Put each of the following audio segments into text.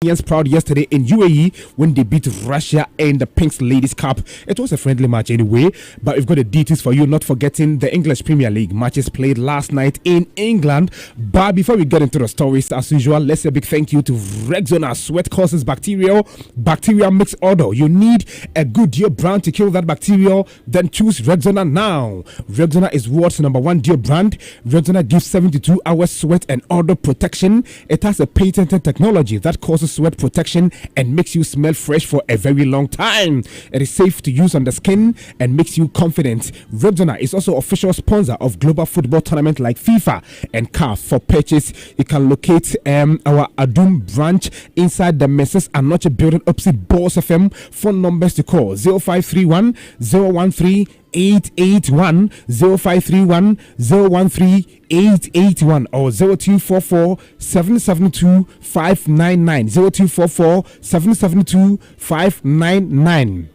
Proud yesterday in UAE when they beat Russia in the Pinks Ladies Cup. It was a friendly match anyway, but we've got the details for you, not forgetting the English Premier League matches played last night in England. But before we get into the stories, as usual, let's say a big thank you to Rexona. Sweat causes bacteria mix odor. You need a good deodorant to kill that bacteria, then choose Rexona now. Rexona is world's #1 deodorant. Rexona gives 72 hours sweat and odor protection. It has a patented technology that causes sweat protection and makes you smell fresh for a very long time. It is safe to use on the skin and makes you confident. Rexona is also official sponsor of global football tournaments like FIFA and CAF. For purchase, you can locate our Adum branch inside the Mrs. Anoche building opposite Boss FM. Phone numbers to call 0531 013 881 0531 013 881 or 0244 772 599 0244 772 599.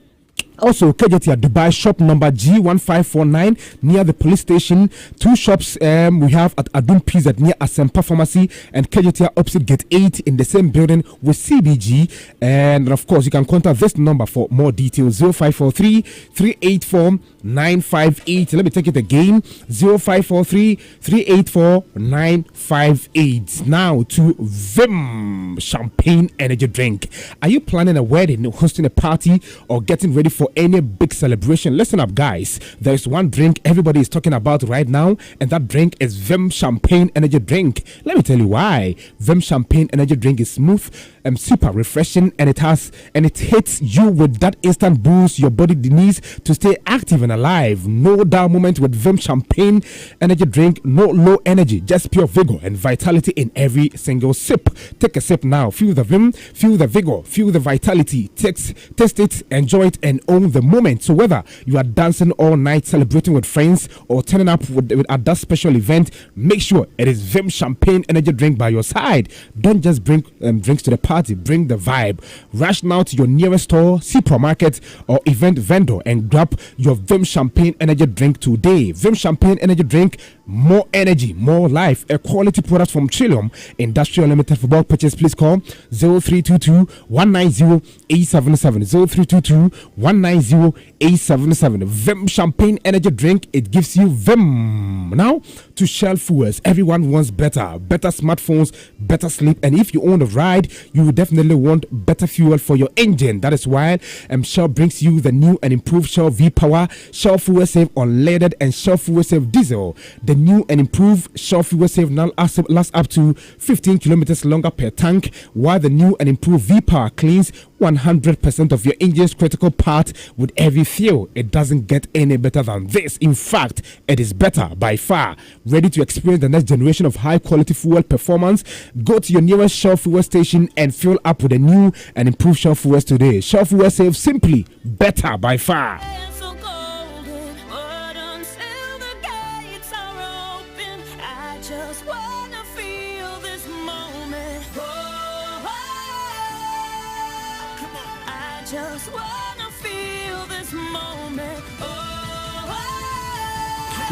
Also, Kejetia Dubai shop number G1549 near the police station. Two shops we have at Adum PZ near Asempa Pharmacy and Kejetia opposite Gate 8 in the same building with CBG. And of course, you can contact this number for more details 0543 384 958. Let me take it again 0543 384 958. Now to Vim Champagne Energy Drink. Are you planning a wedding, hosting a party, or getting ready for any big celebration? Listen up, guys. There is one drink everybody is talking about right now, and that drink is Vim Champagne Energy Drink. Let me tell you why. Vim Champagne Energy Drink is smooth and super refreshing, and it hits you with that instant boost your body needs to stay active and alive. No dull moment with Vim Champagne Energy Drink. No low energy, just pure vigor and vitality in every single sip. Take a sip now. Feel the Vim, feel the vigor, feel the vitality. Taste it, enjoy it, and own the moment. So whether you are dancing all night, celebrating with friends, or turning up at that special event, make sure it is Vim Champagne Energy Drink by your side. Don't just bring drinks to the party, bring the vibe. Rush now to your nearest store, supermarket, or event vendor and grab your Vim Champagne Energy Drink today. Vim Champagne Energy Drink, more energy, more life. A quality product from Trillium Industrial Limited. For bulk purchase, please call 0322 190 877 0322 190 877. Vim Champagne Energy Drink, it gives you Vim. Now to Shell Fuels. Everyone wants better smartphones, better sleep, and if you own a ride, you will definitely want better fuel for your engine. That is why Shell brings you the new and improved Shell V-Power, Shell Fuel Save Unleaded, and Shell Fuel Save Diesel. The new and improved Shell Fuel Save now lasts up to 15 kilometers longer per tank, while the new and improved V-Power cleans 100% of your engine's critical part with every fuel. It doesn't get any better than this. In fact, it is better by far. Ready to experience the next generation of high quality fuel performance? Go to your nearest Shell Fuel station and fill up with the new and improved Shell Fuels today. Shell Fuel Save, simply better by far. Just wanna feel this moment.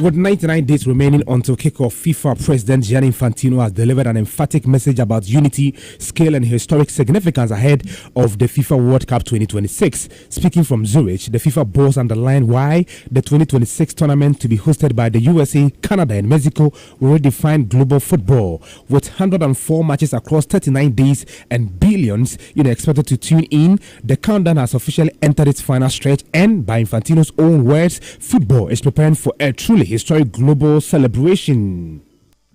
With 99 days remaining until kickoff, FIFA President Gianni Infantino has delivered an emphatic message about unity, scale, and historic significance ahead of the FIFA World Cup 2026. Speaking from Zurich, the FIFA boss underlined why the 2026 tournament to be hosted by the USA, Canada, and Mexico will redefine global football. With 104 matches across 39 days and billions expected to tune in, the countdown has officially entered its final stretch, and by Infantino's own words, football is preparing for a truly historic global celebration.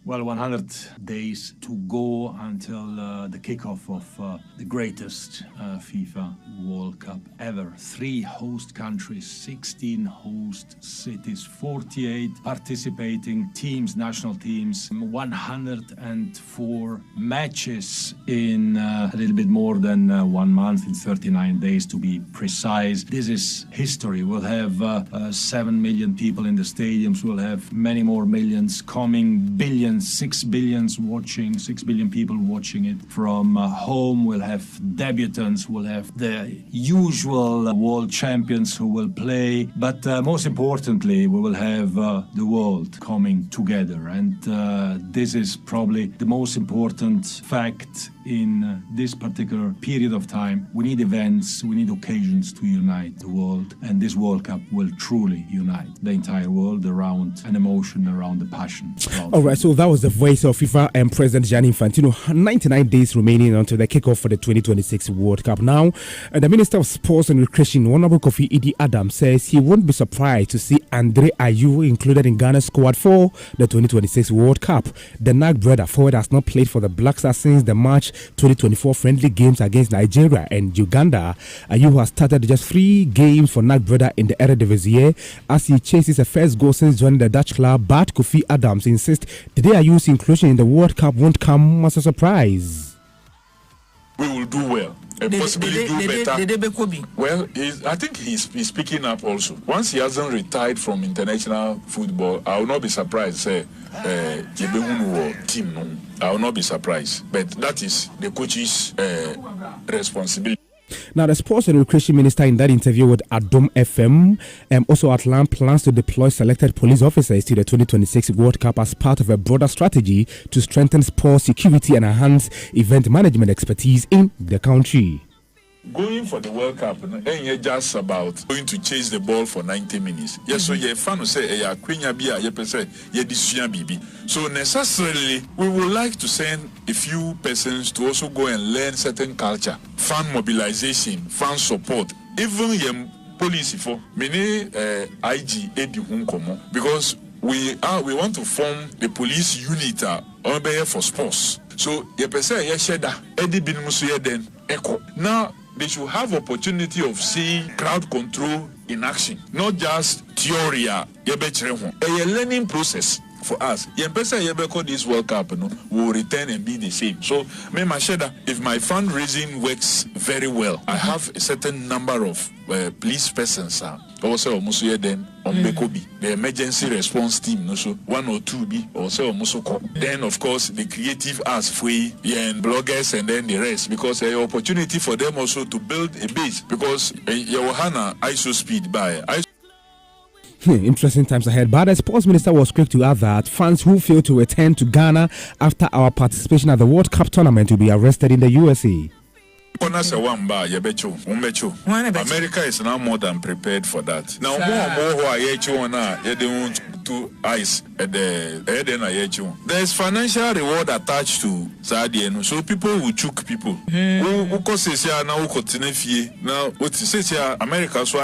Well, 100 days to go until the kickoff of the greatest FIFA World Cup ever. 3 host countries, 16 host cities, 48 participating teams, national teams, 104 matches in a little bit more than 1 month, in 39 days to be precise. This is history. We'll have 7 million people in the stadiums. We'll have many more millions coming, billions, 6 billion people watching it from home. We'll have debutants, we'll have the usual world champions who will play, but most importantly, we will have the world coming together. And this is probably the most important fact in this particular period of time, we need events, we need occasions to unite the world. And this World Cup will truly unite the entire world around an emotion, around the passion. All right, so that was the voice of FIFA and President Gianni Infantino. 99 days remaining until the kickoff for the 2026 World Cup. Now, the Minister of Sports and Recreation, Honorable Kofi Idi Adam, says he won't be surprised to see Andre Ayew included in Ghana's squad for the 2026 World Cup. The NAC brother forward has not played for the Black Stars since the March 2024 friendly games against Nigeria and Uganda. Ayew has started just 3 games for NAC brother in the Eredivisie as he chases a first goal since joining the Dutch club, but Kofi Adams insists today Ayew's inclusion in the World Cup won't come as a surprise. We will do well. And possibly do better. Well, I think he's picking up also. Once he hasn't retired from international football, I will not be surprised. Say, team, no. I will not be surprised. But that is the coach's responsibility. Now, the Sports and Recreation Minister in that interview with Adom FM also outlined plans to deploy selected police officers to the 2026 World Cup as part of a broader strategy to strengthen sports security and enhance event management expertise in the country. Going for the World Cup ain't just about going to chase the ball for 90 minutes. Yes, so you're fan say a quenya bia ye pese ye disuya bibi. So necessarily we would like to send a few persons to also go and learn certain culture, fan mobilization, fan support, even ye police for many IG edi hunkomo, because we want to form the police unit for sports. So ye pese ye sheda edi bin musu ye den echo. Now they should have opportunity of seeing crowd control in action, not just theory. A learning process for us. This World Cup will return and be the same. So, if my fundraising works very well, I have a certain number of police persons. Also, then the emergency response team, so 1 or 2 be also then of course the creative arts free and bloggers and then the rest, because a opportunity for them also to build a base, because your Hana ISO speed by Interesting times ahead. But the sports minister was quick to add that fans who fail to return to Ghana after our participation at the World Cup tournament will be arrested in the USA. America is now more than prepared for that. Now, more ice at the there's financial reward attached to Zadian, so people will choke people. Who causes now continue now what says America so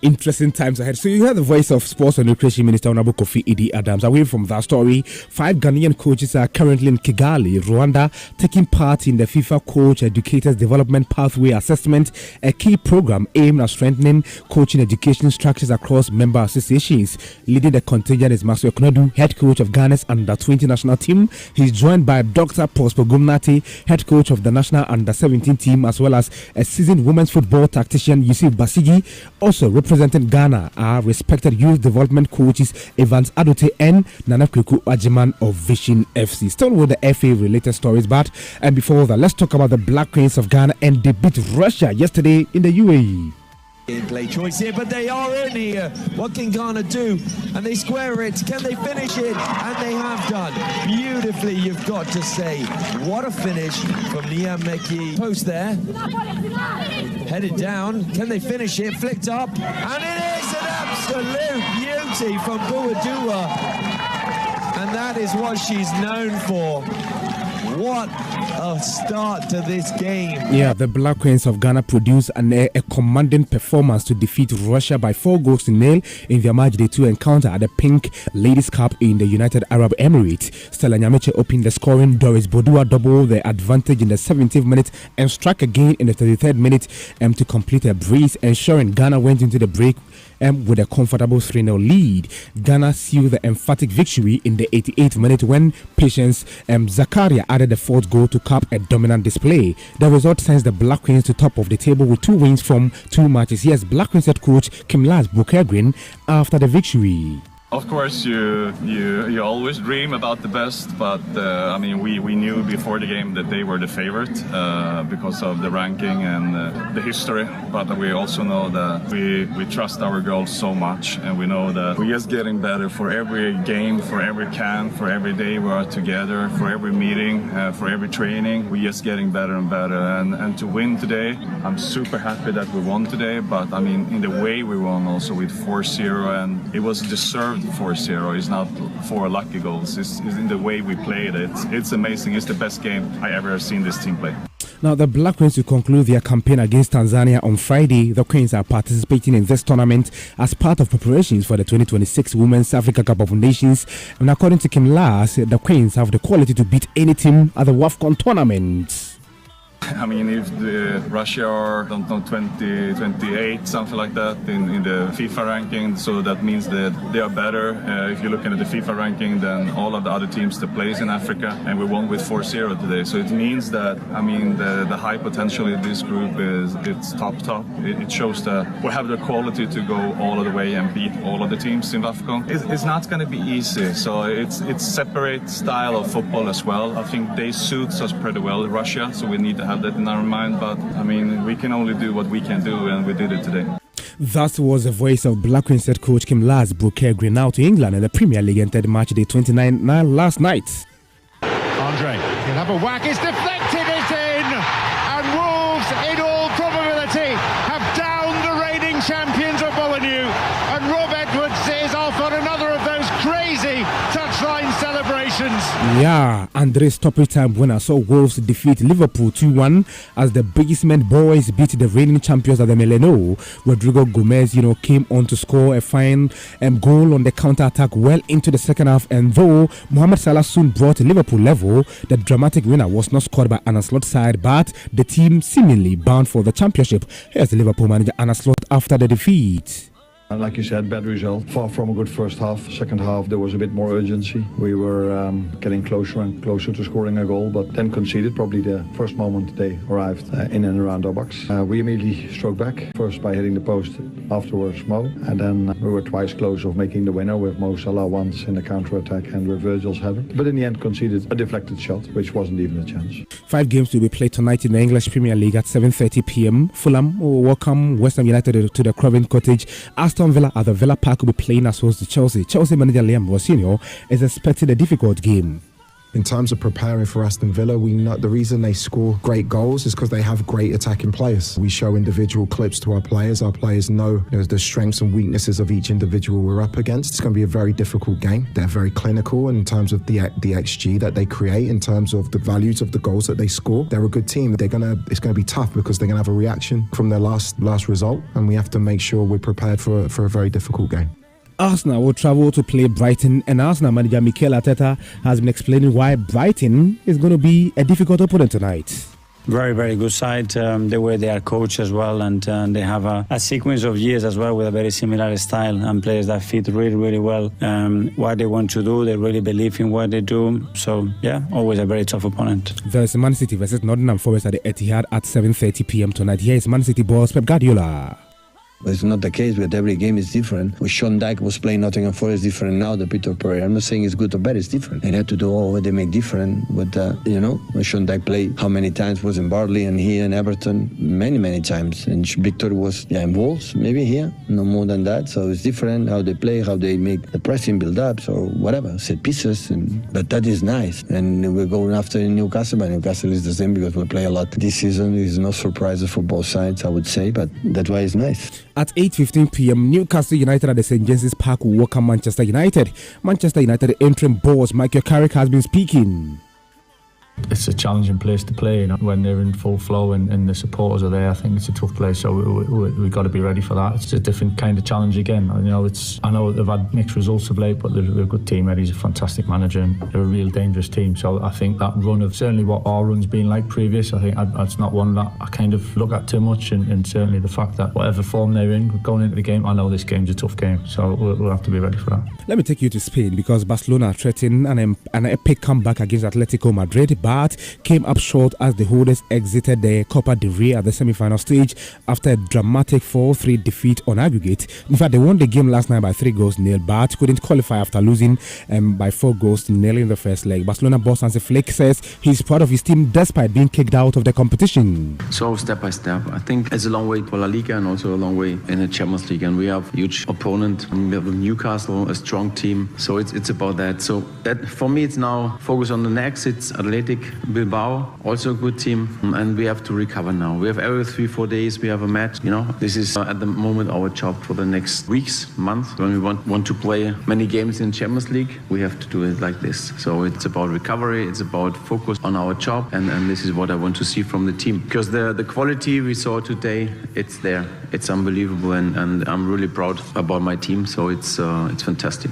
Interesting times ahead. So you heard the voice of Sports and Recreation Minister Honorable Kofi Idi Adams. Away from that story, 5 Ghanaian coaches are currently in Kigali, Rwanda, taking part in the FIFA Coach Educators Development Pathway Assessment, a key program aimed at strengthening coaching education structures across member associations. Leading the contingent is Maso Konadu, head coach of Ghana's Under-20 national team. He's joined by Dr. Prosper Gumnati, head coach of the national Under-17 team, as well as a seasoned women's football tactician Yusuf Basigi. Also representing Ghana are respected youth development coaches Evans Adote and Nana Kweku Ajiman of Vision FC. Still with the FA related stories, but and before that, let's talk about the Black Queens of Ghana, and they beat Russia yesterday in the UAE. Play choice here, but they are in here. What can Ghana do? And they square it. Can they finish it? And they have done beautifully, you've got to say. What a finish from Nia Meki. Post there. Headed down. Can they finish it? Flicked up. And it is an absolute beauty from Buadua. And that is what she's known for. What a start to this game. Yeah, the Black Queens of Ghana produced a commanding performance to defeat Russia by 4-0 in their match day 2 encounter at the Pink Ladies Cup in the United Arab Emirates. Stella Nyameche opened the scoring. Doris Bodua doubled the advantage in the 17th minute and struck again in the 33rd minute to complete a brace, ensuring Ghana went into the break with a comfortable 3-0 lead. Ghana sealed the emphatic victory in the 88th minute when Patience Zakaria added the 4th goal to cap a dominant display. The result sends the Black Queens to top of the table with 2 wins from 2 matches. Yes, Black Queens head coach Kim Las Bukegrin after the victory. Of course, you always dream about the best, but I mean, we knew before the game that they were the favorite because of the ranking and the history. But we also know that we trust our girls so much, and we know that we're just getting better for every game, for every camp, for every day we are together, for every meeting, for every training. We're just getting better and better. And to win today, I'm super happy that we won today. But I mean, in the way we won also with 4-0, and it was deserved. 4-0 is not 4 lucky goals. It's in the way we played it. It's amazing. It's the best game I ever seen this team play. Now, the Black Queens will conclude their campaign against Tanzania on Friday. The Queens are participating in this tournament as part of preparations for the 2026 Women's Africa Cup of Nations. And according to Kim Lars, the Queens have the quality to beat any team at the WAFCON tournament. I mean, if Russia are, don't know, 20, 28, something like that in the FIFA ranking, so that means that they are better. If you're looking at the FIFA ranking than all of the other teams that plays in Africa, and we won with 4-0 today. So it means that, I mean, the high potential in this group it's top. It shows that we have the quality to go all of the way and beat all of the teams in AFCON. It's not going to be easy. So it's separate style of football as well. I think they suit us pretty well, Russia. So we need to have that in our mind, but I mean, we can only do what we can do, and we did it today. That was the voice of Black Queens head coach Kim Lars broke Green out to England in the Premier League entered match day 29 last night. Andre, he'll have a whack, it's deflected, it's in, and Wolves, in all probability, have downed the reigning champions of Molineux, and Rob Edwards is off on another of those crazy touchline celebrations. Yeah, Andre's stoppage time winner saw Wolves defeat Liverpool 2-1 as the Bigismen boys beat the reigning champions at the Millennium. Rodrigo Gomez, came on to score a fine goal on the counter-attack well into the second half, and though Mohamed Salah soon brought Liverpool level, the dramatic winner was not scored by Anna Slott's side, but the team seemingly bound for the championship. Here's the Liverpool manager Anna Slott after the defeat. And like you said, bad result. Far from a good first half. Second half, there was a bit more urgency. We were getting closer and closer to scoring a goal, but then conceded probably the first moment they arrived in and around our box. We immediately struck back, first by hitting the post, afterwards Mo, and then we were twice close of making the winner with Mo Salah once in the counter-attack and with Virgil's header. But in the end, conceded a deflected shot, which wasn't even a chance. 5 games will be played tonight in the English Premier League at 7:30 p.m. Fulham will welcome West Ham United to the Craven Cottage. Aston Villa at the Villa Park will be playing as host to Chelsea. Chelsea manager Liam Rossini is expecting a difficult game. In terms of preparing for Aston Villa, we know the reason they score great goals is because they have great attacking players. We show individual clips to our players. Our players know the strengths and weaknesses of each individual we're up against. It's going to be a very difficult game. They're very clinical in terms of the XG that they create, in terms of the values of the goals that they score. They're a good team. It's going to be tough because they're going to have a reaction from their last result, and we have to make sure we're prepared for a very difficult game. Arsenal will travel to play Brighton, and Arsenal manager Mikel Arteta has been explaining why Brighton is going to be a difficult opponent tonight. Very, very good side. The way they are coached as well, and they have a sequence of years as well with a very similar style and players that fit really, really well what they want to do. They really believe in what they do. So, yeah, always a very tough opponent. There is Man City versus Nottingham Forest at the Etihad at 7:30 p.m. tonight. Here is Man City boss Pep Guardiola. But it's not the case, but every game is different. When Sean Dyche was playing Nottingham Forest different now than Peter Pereira. I'm not saying it's good or bad, it's different. They had to do all what they make different. But, when Sean Dyche played, how many times was in Barley and here in Everton? Many, many times. And Victor was in Wolves, maybe here, no more than that. So it's different how they play, how they make the pressing build-ups or whatever, set pieces. But that is nice. And we're going after Newcastle, but Newcastle is the same because we play a lot this season. There's no surprises for both sides, I would say, but that's why it's nice. At 8:15 p.m, Newcastle United at the St. James's Park will welcome Manchester United. Manchester United interim boss Michael Carrick has been speaking. It's a challenging place to play, when they're in full flow and the supporters are there. I think it's a tough place, so we've got to be ready for that. It's a different kind of challenge again. I know they've had mixed results of late, but they're a good team. Eddie's a fantastic manager and they're a real dangerous team. So I think that run of certainly what our run's been like previous, I think that's not one that I kind of look at too much, and certainly the fact that whatever form they're in going into the game, I know this game's a tough game, so we'll have to be ready for that. Let me take you to Spain because Barcelona threatened an epic comeback against Atletico Madrid. but came up short as the holders exited the Copa del Rey at the semi-final stage after a dramatic 4-3 defeat on aggregate. In fact, they won the game last night by 3-0, but couldn't qualify after losing by 4-0 in the first leg. Barcelona boss Hansi Flick says he's proud of his team despite being kicked out of the competition. So step by step, I think it's a long way for La Liga and also a long way in the Champions League, and we have a huge opponent. We have Newcastle, a strong team, so it's about that. So that for me, it's now focus on the next. It's Athletic Bilbao, also a good team, and we have to recover now. We have every 3-4 days we have a match. This is at the moment our job for the next weeks, months. When we want to play many games in Champions League, we have to do it like this. So it's about recovery, it's about focus on our job, and this is what I want to see from the team. Because the quality we saw today, it's there. It's unbelievable, and I'm really proud about my team. So it's fantastic.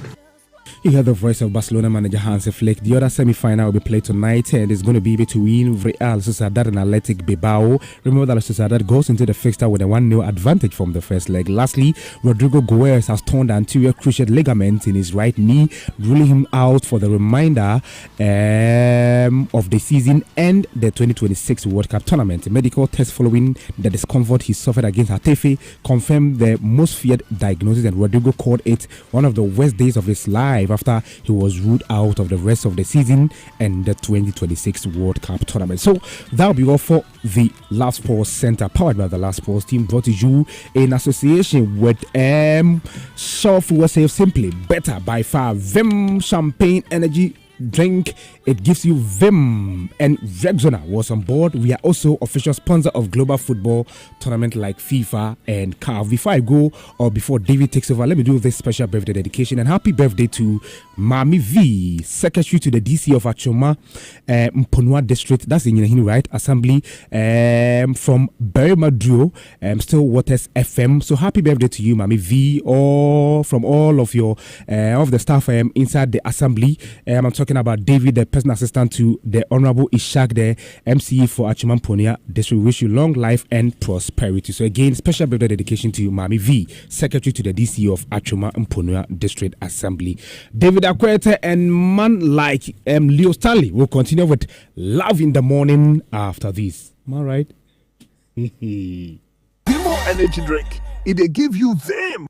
You heard the voice of Barcelona manager Hansi Flick. The other semi-final will be played tonight, and it's going to be between Real Sociedad and Athletic Bilbao. Remember that Sociedad goes into the fixture with a 1-0 advantage from the first leg. Lastly, Rodrigo Goes has torn the anterior cruciate ligament in his right knee, ruling him out for the remainder of the season and the 2026 World Cup tournament. A medical test following the discomfort he suffered against Atafe confirmed the most feared diagnosis, and Rodrigo called it one of the worst days of his life after he was ruled out of the rest of the season and the 2026 World Cup tournament. So that'll be all for the Last Sports Center, powered by the Last Sports team, brought to you in association with Shore Fuel Save Simply Better by far. Vim Champagne Energy drink, it gives you vim, and Rexona was on board. We are also official sponsor of global football tournament like FIFA and CAF. Before I go, or before David takes over, let me do this special birthday dedication and happy birthday to Mami V, secretary to the DC of Achoma Mponua district, that's in Yinahini, right? Assembly from Berry Still Waters FM. So happy birthday to you, Mami V, or from all of your of the staff inside the assembly. I'm talking about David, the personal assistant to the Honorable Ishak, the MCE for Achuma Mponua district. We wish you long life and prosperity. So again, special birthday dedication to Mami V, secretary to the DC of Achuma Mponua district assembly. David Akwete and man like Leo Stanley will continue with Love in the Morning after this. Am I right? More energy drink. It give you them.